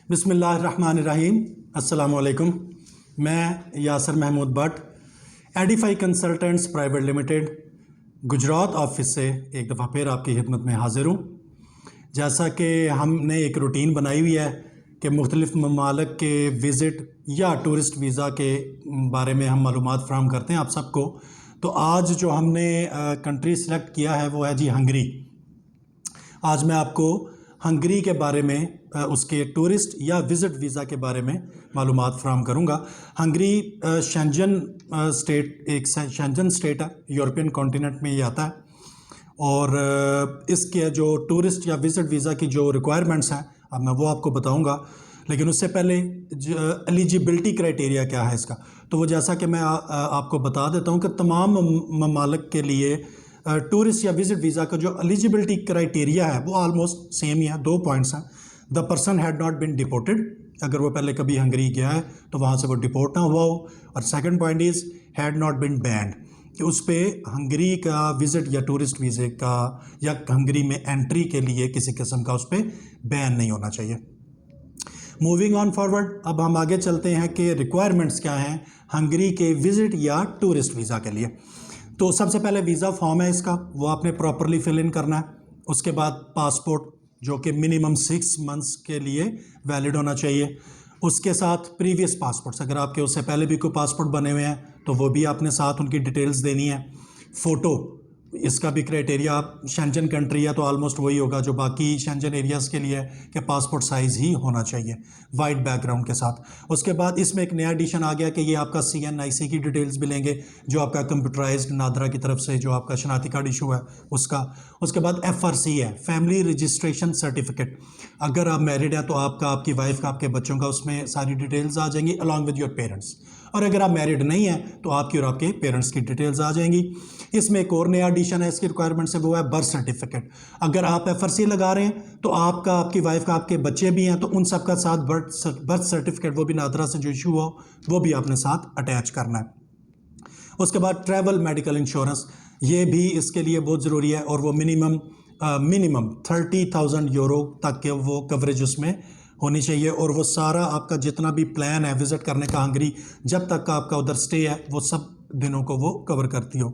बिस्मिल्लाहिर्रहमानिर्रहीम। अस्सलामु अलैकुम। मैं Yasir Mahmood Bhat Edify Consultants Private Limited Gujarat office से एक दफ़ा फिर आपकी खिदमत में हाज़िर हूँ। जैसा कि हमने एक रूटीन बनाई हुई है कि मुख्तलिफ़ ममालिक के विज़िट या टूरिस्ट वीज़ा के बारे में हम मालूमात फ़राहम करते हैं आप सबको। तो आज जो हमने कंट्री सेलेक्ट किया है वो है जी हंगरी। आज मैं आपको हंगरी के बारे में उसके टूरिस्ट या विज़िट वीज़ा के बारे में मालूमात फ़राहम करूँगा। हंगरी शेंजन स्टेट एक शेंजन स्टेट है, यूरोपियन कॉन्टिनेंट में ये आता है। और इसके जो टूरिस्ट या विज़िट वीज़ा की जो रिक्वायरमेंट्स हैं अब मैं वो आपको बताऊँगा, लेकिन उससे पहले एलिजिबिलिटी क्राइटेरिया क्या है इसका। तो वो जैसा कि मैं आपको बता देता हूँ कि तमाम ममालिक के लिए टूरिस्ट या विज़िट वीज़ा का जो एलिजिबिलिटी क्राइटेरिया है वो ऑलमोस्ट सेम ही है। 2 पॉइंट्स हैं। The person had not been deported, अगर वो पहले कभी हंगरी गया है तो वहाँ से वो डिपोर्ट ना हुआ हो। और second point is had not been band, कि उस पर हंगरी का विज़िट या टूरिस्ट वीज़े का या हंगरी में एंट्री के लिए किसी किस्म का उस पर बैन नहीं होना चाहिए। मूविंग ऑन फॉरवर्ड, अब हम आगे चलते हैं कि रिक्वायरमेंट्स क्या हैं हंगरी के विज़िट या टूरिस्ट वीज़ा के लिए। तो सबसे पहले वीज़ा फॉर्म है इसका, वो आपने प्रॉपरली फिल इन करना है। उसके बाद पासपोर्ट जो कि मिनिमम 6 मंथ्स के लिए वैलिड होना चाहिए। उसके साथ प्रीवियस पासपोर्ट्स, अगर आपके उससे पहले भी कोई पासपोर्ट बने हुए हैं तो वो भी आपने साथ उनकी डिटेल्स देनी है। फ़ोटो, इसका भी क्राइटेरिया शेंजन कंट्री है तो ऑलमोस्ट वही होगा जो बाकी शेंजन एरियाज़ के लिए है कि पासपोर्ट साइज़ ही होना चाहिए वाइट बैकग्राउंड के साथ। उसके बाद इसमें एक नया एडिशन आ गया कि ये आपका CNIC की डिटेल्स भी लेंगे, जो आपका कंप्यूटराइज्ड नादरा की तरफ से जो आपका शनाख्ती कार्ड इशू है उसका। उसके बाद FRC है, फैमिली रजिस्ट्रेशन सर्टिफिकेट। अगर आप मैरिड हैं तो आपका, आपकी वाइफ का, आपके बच्चों का उसमें सारी डिटेल्स आ जाएंगी अलॉन्ग विद योर पेरेंट्स। और अगर आप मैरिड नहीं हैं तो आपकी और आपके पेरेंट्स की डिटेल्स आ जाएंगी। इसमें एक और नया एडिशन है इसकी रिक्वायरमेंट से, वो है बर्थ सर्टिफिकेट। अगर आप FRC लगा रहे हैं तो आपका, आपकी वाइफ का, आपके बच्चे भी हैं तो उन सब का साथ बर्थ सर्टिफिकेट, वो भी नादरा से जो इशू हो वो भी आपने साथ अटैच करना है। उसके बाद ट्रैवल मेडिकल इंश्योरेंस, ये भी इसके लिए बहुत ज़रूरी है और वो मिनिमम 30,000 यूरो तक के वो कवरेज उसमें होनी चाहिए। और वो सारा आपका जितना भी प्लान है विज़िट करने का हंगरी, जब तक का आपका उधर स्टे है वो सब दिनों को वो कवर करती हो।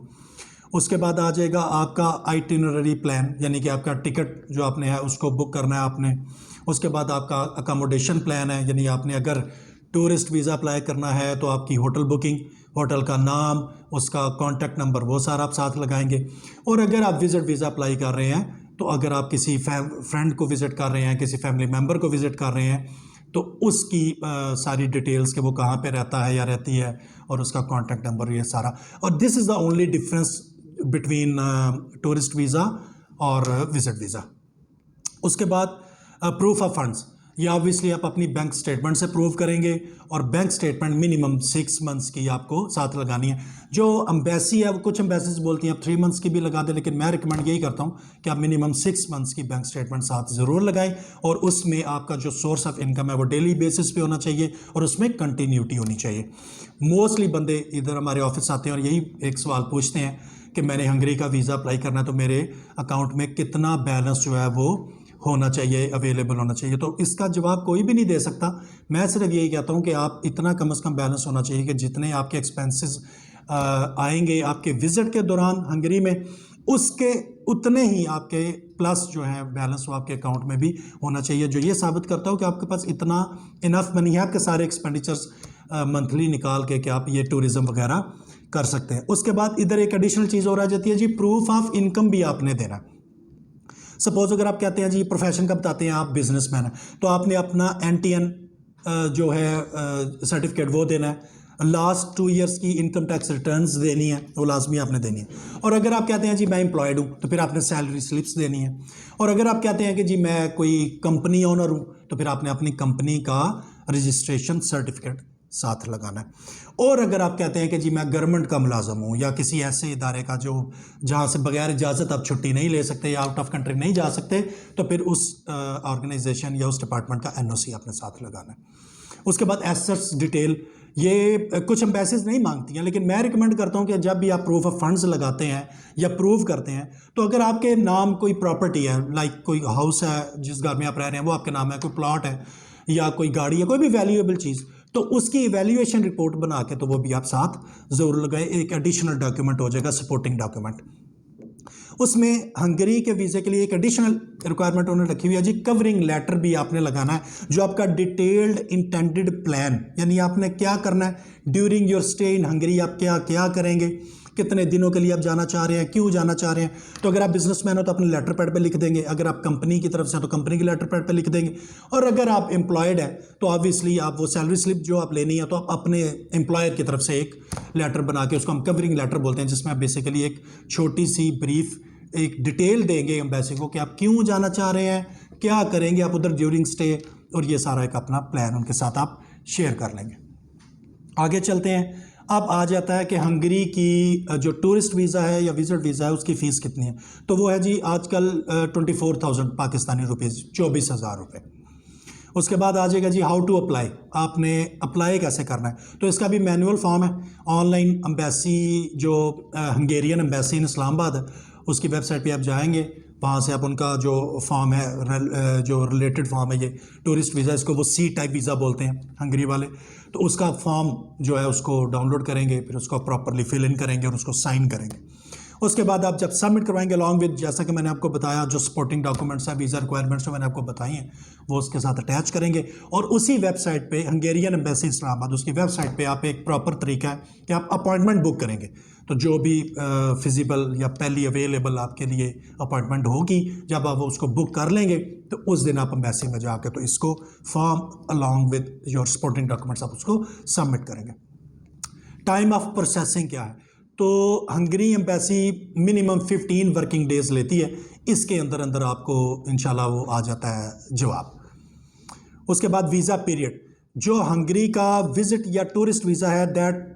उसके बाद आ जाएगा आपका आइटिनरी प्लान, यानी कि आपका टिकट जो आपने है उसको बुक करना है आपने। उसके बाद आपका अकोमोडेशन प्लान है, यानी आपने अगर टूरिस्ट वीज़ा अप्लाई करना है तो आपकी होटल बुकिंग, होटल का नाम, उसका कॉन्टैक्ट नंबर, वो सारा आप साथ लगाएंगे। और अगर आप विज़िट वीज़ा अप्लाई कर रहे हैं तो अगर आप किसी फ्रेंड को विज़िट कर रहे हैं, किसी फैमिली मेम्बर को विज़िट कर रहे हैं तो उसकी सारी डिटेल्स के वो कहाँ पे रहता है या रहती है और उसका कॉन्टैक्ट नंबर, ये सारा। और this is the only difference between tourist visa और विज़िट वीज़ा। उसके बाद प्रूफ ऑफ फंड्स, ये ऑब्वियसली आप अपनी बैंक स्टेटमेंट से प्रूव करेंगे और बैंक स्टेटमेंट मिनिमम 6 मंथ्स की आपको साथ लगानी है। जो एम्बेसी है, कुछ एम्बेसीज बोलती हैं आप 3 मंथ्स की भी लगा दें, लेकिन मैं रिकमेंड यही करता हूँ कि आप मिनिमम 6 मंथ्स की बैंक स्टेटमेंट साथ ज़रूर लगाएं। और उसमें आपका जो सोर्स ऑफ इनकम है वो डेली बेसिस पे होना चाहिए और उसमें कंटिन्यूटी होनी चाहिए। मोस्टली बंदे इधर हमारे ऑफिस आते हैं और यही एक सवाल पूछते हैं कि मैंने हंगरी का वीज़ा अप्लाई करना है तो मेरे अकाउंट में कितना बैलेंस जो है वो होना चाहिए, अवेलेबल होना चाहिए। तो इसका जवाब कोई भी नहीं दे सकता। मैं सिर्फ यही कहता हूँ कि आप इतना कम से कम बैलेंस होना चाहिए कि जितने आपके एक्सपेंसेस आएंगे आपके विज़िट के दौरान हंगरी में, उसके उतने ही आपके प्लस जो है बैलेंस वो आपके अकाउंट में भी होना चाहिए, जो ये साबित करता हो कि आपके पास इतना इनफ मनी है आपके सारे एक्सपेंडिचर्स मंथली निकाल के कि आप ये टूरिज़म वगैरह कर सकते हैं। उसके बाद इधर एक एडिशनल चीज़ और आ जाती है जी, प्रूफ ऑफ इनकम भी आपने देना है। सपोज अगर आप कहते हैं जी प्रोफेशन का बताते हैं, आप बिजनेसमैन हैं तो आपने अपना NTN जो है सर्टिफिकेट वो देना है। लास्ट 2 ईयर्स की इनकम टैक्स रिटर्न्स देनी है, वो लाजमी आपने देनी है। और अगर आप कहते हैं जी मैं एम्प्लॉयड हूँ तो फिर आपने सैलरी स्लिप्स देनी है। और अगर आप कहते हैं कि जी मैं कोई कंपनी ओनर हूँ तो फिर आपने अपनी कंपनी का रजिस्ट्रेशन सर्टिफिकेट साथ लगाना है। और अगर आप कहते हैं कि जी मैं गवर्नमेंट का मुलाजम हूँ या किसी ऐसे इदारे का जो जहाँ से बगैर इजाज़त आप छुट्टी नहीं ले सकते या आउट ऑफ कंट्री नहीं जा सकते, तो फिर उस ऑर्गेनाइजेशन या उस डिपार्टमेंट का NOC आपने साथ लगाना है। उसके बाद एसेट्स डिटेल, ये कुछ एम्बेसीज नहीं मांगती हैं, लेकिन मैं रिकमेंड करता हूँ कि जब भी आप प्रूफ ऑफ फंड्स लगाते हैं या प्रूव करते हैं तो अगर आपके नाम कोई प्रॉपर्टी है, लाइक कोई हाउस है जिस घर में आप रह रहे हैं वो आपके नाम है, कोई प्लॉट है या कोई गाड़ी या कोई भी वैल्यूएबल चीज़, तो उसकी इवैल्यूएशन रिपोर्ट बना के तो वो भी आप साथ ज़रूर लगाए। एक एडिशनल डॉक्यूमेंट हो जाएगा, सपोर्टिंग डॉक्यूमेंट। उसमें हंगरी के वीज़े के लिए एक एडिशनल रिक्वायरमेंट उन्होंने रखी हुई है जी, कवरिंग लेटर भी आपने लगाना है, जो आपका डिटेल्ड इंटेंडेड प्लान, यानी आपने क्या करना है during your stay in Hungary, आप क्या क्या करेंगे, कितने दिनों के लिए आप जाना चाह रहे हैं, क्यों जाना चाह रहे हैं। तो अगर आप बिजनेसमैन हो तो अपने लेटर पैड पे लिख देंगे, अगर आप कंपनी की तरफ से हैं तो कंपनी के लेटर पैड पे लिख देंगे, और अगर आप एम्प्लॉयड है तो ऑब्वियसली आप वो सैलरी स्लिप जो आप लेनी है तो आप अपने एम्प्लॉयर की तरफ से एक लेटर बना के, उसको हम कवरिंग लेटर बोलते हैं, जिसमें आप बेसिकली एक छोटी सी ब्रीफ एक डिटेल देंगे एम्बेसी को कि आप क्यों जाना चाह रहे हैं, क्या करेंगे आप उधर ड्यूरिंग स्टे, और ये सारा एक अपना प्लान उनके साथ आप शेयर कर लेंगे। आगे चलते हैं। अब आ जाता है कि हंगरी की जो टूरिस्ट वीज़ा है या विजिट वीज़ा है उसकी फ़ीस कितनी है। तो वो है जी आजकल 24,000 पाकिस्तानी रुपीज़, 24,000 रुपये। उसके बाद आ जाएगा जी हाउ टू अप्लाई, आपने अप्लाई कैसे करना है। तो इसका भी मैनुअल फॉर्म है, ऑनलाइन एम्बेसी जो हंगेरियन एम्बेसी इन इस्लामाबाद है उसकी वेबसाइट पे आप जाएंगे, वहाँ से आप उनका जो फॉर्म है, जो रिलेटेड फॉर्म है ये टूरिस्ट वीज़ा, इसको वो सी टाइप वीज़ा बोलते हैं हंगरी वाले, तो उसका फॉर्म जो है उसको डाउनलोड करेंगे, फिर उसको प्रॉपरली फिल इन करेंगे और उसको साइन करेंगे। उसके बाद आप जब सबमिट करवाएंगे अलॉन्ग विद, जैसा कि मैंने आपको बताया, जो सपोर्टिंग डॉक्यूमेंट्स हैं, वीज़ा रिक्वायरमेंट्स जो मैंने आपको बताई हैं वो उसके साथ अटैच करेंगे, और उसी वेबसाइट पे हंगेरियन एम्बेसी इस्लामाबाद, उसकी वेबसाइट पे आप एक प्रॉपर तरीका है कि आप अपॉइंटमेंट बुक करेंगे। तो जो भी फिजिबल या पहली अवेलेबल आपके लिए अपॉइंटमेंट होगी, जब आप उसको बुक कर लेंगे तो उस दिन आप एम्बेसी में जाकर तो इसको form along with your supporting documents आप उसको सबमिट करेंगे। टाइम ऑफ प्रोसेसिंग क्या है, तो Hungary embassy minimum 15 working days लेती है, इसके अंदर अंदर आपको इंशाल्लाह वो आ जाता है जवाब। उसके बाद वीज़ा पीरियड, जो हंगरी का विजिट या टूरिस्ट वीज़ा है that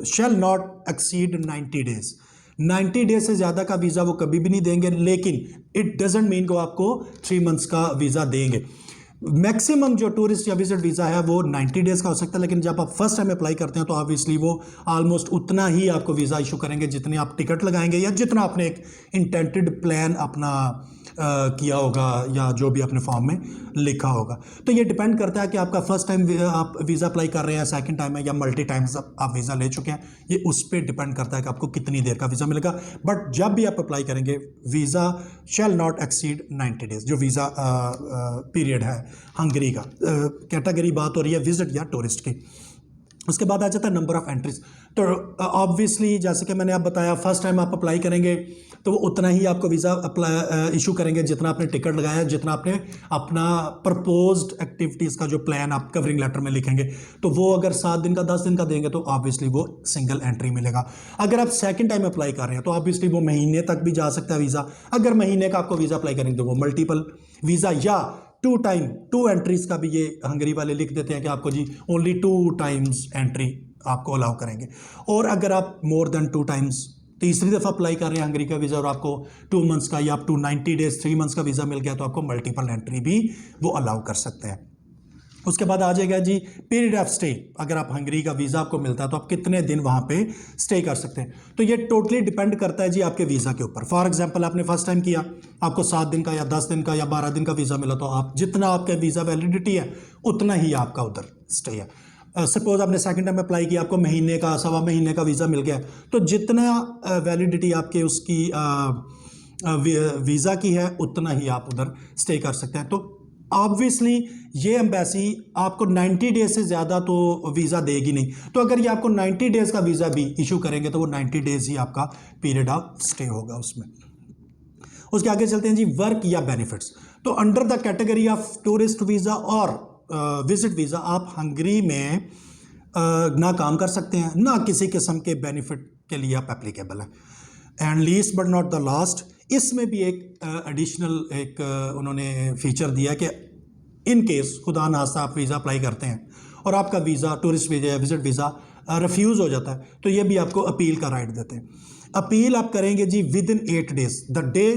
shall not exceed 90 days, 90 days से ज़्यादा का वीज़ा वो कभी भी नहीं देंगे, लेकिन इट डजेंट मीन को आपको 3 मंथ्स का वीज़ा देंगे। मैक्सिमम जो टूरिस्ट या विजिट वीज़ा है वो 90 डेज़ का हो सकता है, लेकिन जब आप फर्स्ट टाइम अप्लाई करते हैं तो ऑब्वियसली वो ऑलमोस्ट उतना ही आपको वीज़ा इशू करेंगे जितने आप टिकट लगाएंगे या जितना आपने एक इंटेंटेड प्लान अपना किया होगा या जो भी अपने फॉर्म में लिखा होगा। तो ये डिपेंड करता है कि आपका फर्स्ट टाइम आप वीज़ा अप्लाई कर रहे हैं, सेकंड टाइम है, या मल्टी टाइम्स आप वीज़ा ले चुके हैं, ये उस पर डिपेंड करता है कि आपको कितनी देर का वीज़ा मिलेगा। बट जब भी आप अप्लाई करेंगे visa shall not exceed 90 days, जो वीज़ा पीरियड है हंगरी का, कैटेगरी बात हो रही है विजिट या टूरिस्ट की। उसके बाद आ जाता है नंबर ऑफ़ एंट्रीज। तो ऑब्वियसली जैसे कि मैंने आप बताया, फर्स्ट टाइम आप अप्लाई करेंगे तो वो उतना ही आपको वीज़ा अप्लाई इशू करेंगे जितना आपने टिकट लगाया है, जितना आपने अपना प्रपोज्ड एक्टिविटीज़ का जो प्लान आप कवरिंग लेटर में लिखेंगे। तो वो अगर 7 दिन का 10 दिन का देंगे तो ऑब्वियसली वो सिंगल एंट्री मिलेगा। अगर आप सेकंड टाइम अप्लाई कर रहे हैं तो ऑब्वियसली वो महीने तक भी जा सकता है वीज़ा। अगर महीने का आपको वीज़ा अप्लाई करेंगे तो वो मल्टीपल वीज़ा या 2 एंट्रीज़ का भी ये हंगरी वाले लिख देते हैं कि आपको जी ओनली 2 टाइम्स एंट्री आपको अलाउ करेंगे। और अगर आप मोर देन 2 टाइम्स तीसरी दफ़ा अप्लाई कर रहे हैं हंगरी का वीज़ा और आपको 2 मंथ्स का या अप टू 90 डेज 3 मंथ्स का वीज़ा मिल गया तो आपको मल्टीपल एंट्री भी वो अलाउ कर सकते हैं। उसके बाद आ जाएगा जी पीरियड ऑफ स्टे। अगर आप हंगरी का वीज़ा आपको मिलता है तो आप कितने दिन वहाँ पे स्टे कर सकते हैं। तो ये टोटली डिपेंड करता है जी आपके वीज़ा के ऊपर। फॉर एग्जांपल आपने फर्स्ट टाइम किया, आपको 7 दिन का या 10 दिन का या 12 दिन का वीज़ा मिला, तो आप जितना आपका वीज़ा वैलिडिटी है उतना ही आपका उधर स्टे है। सपोज आपने सेकंड टाइम अप्लाई किया, आपको महीने का, सवा महीने का वीज़ा मिल गया, तो जितना वैलिडिटी आपके उसकी वीज़ा की है उतना ही आप उधर स्टे कर सकते हैं। तो ऑब्वियसली ये एम्बेसी आपको 90 डेज से ज़्यादा तो वीज़ा देगी नहीं। तो अगर ये आपको 90 डेज़ का वीज़ा भी इशू करेंगे तो वो 90 डेज़ ही आपका पीरियड ऑफ स्टे होगा उसमें। उसके आगे चलते हैं जी वर्क या बेनिफिट्स। तो under the category of tourist visa और विजिट वीज़ा आप हंगरी में ना काम कर सकते हैं, ना किसी किस्म के बेनिफिट के लिए आप एप्लीकेबल हैं। And least but not the last, इसमें भी एक एडिशनल एक उन्होंने फीचर दिया कि इन केस खुदा नास्ता आप वीज़ा अप्लाई करते हैं और आपका वीज़ा टूरिस्ट वीज़ा या विजिट वीज़ा रिफ्यूज़ हो जाता है, तो ये भी आपको अपील का राइट देते हैं। अपील आप करेंगे जी within 8 days the day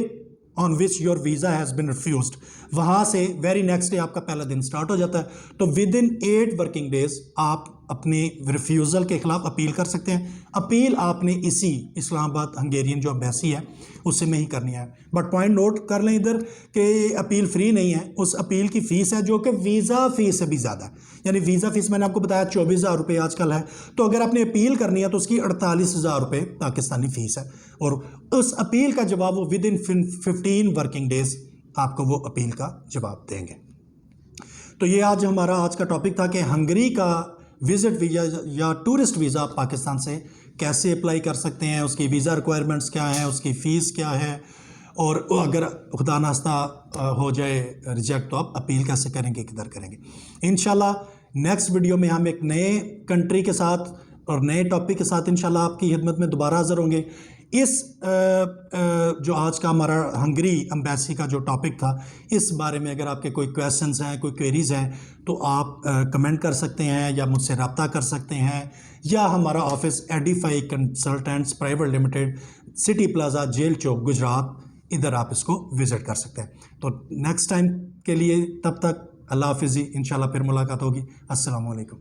on which your visa has been refused. वहाँ से वेरी नेक्स्ट डे आपका पहला दिन स्टार्ट हो जाता है। तो विद इन 8 वर्किंग डेज आप अपने रिफ्यूज़ल के ख़िलाफ़ अपील कर सकते हैं। अपील आपने इसी इस्लामाबाद हंगेरियन जो एम्बेसी है उससे में ही करनी है। बट पॉइंट नोट कर लें इधर कि अपील फ्री नहीं है, उस अपील की फ़ीस है जो कि वीज़ा फ़ीस से भी ज़्यादा है। यानी वीज़ा फ़ीस मैंने आपको बताया 24,000 रुपये आजकल है, तो अगर आपने अपील करनी है तो उसकी 48,000 रुपये पाकिस्तानी फ़ीस है। और उस अपील का जवाब वो विद इन 15 वर्किंग डेज़ आपको वो अपील का जवाब देंगे। तो ये आज का टॉपिक था कि हंगरी का विज़िट वीज़ा या टूरिस्ट वीज़ा पाकिस्तान से कैसे अप्लाई कर सकते हैं, उसकी वीज़ा रिक्वायरमेंट्स क्या हैं, उसकी फ़ीस क्या है, और अगर खुदा नास्ता हो जाए रिजेक्ट तो आप अपील कैसे करेंगे, किधर करेंगे। इंशाल्लाह नेक्स्ट वीडियो में हम एक नए कंट्री के साथ और नए टॉपिक के साथ इंशाल्लाह आपकी खिदमत में दोबारा हाज़िर होंगे। इस जो आज का हमारा हंगरी एम्बेसी का जो टॉपिक था, इस बारे में अगर आपके कोई क्वेश्चंस हैं, कोई क्वेरीज़ हैं, तो आप कमेंट कर सकते हैं या मुझसे रब्ता कर सकते हैं, या हमारा office Edify Consultants Private Limited, City Plaza, Jail Chowk, Gujarat, इधर आप इसको विज़िट कर सकते हैं। तो नेक्स्ट टाइम के लिए तब तक अल्लाह हाफ़िज़, इंशाल्लाह फिर मुलाकात होगी। अस्सलामु अलैकुम।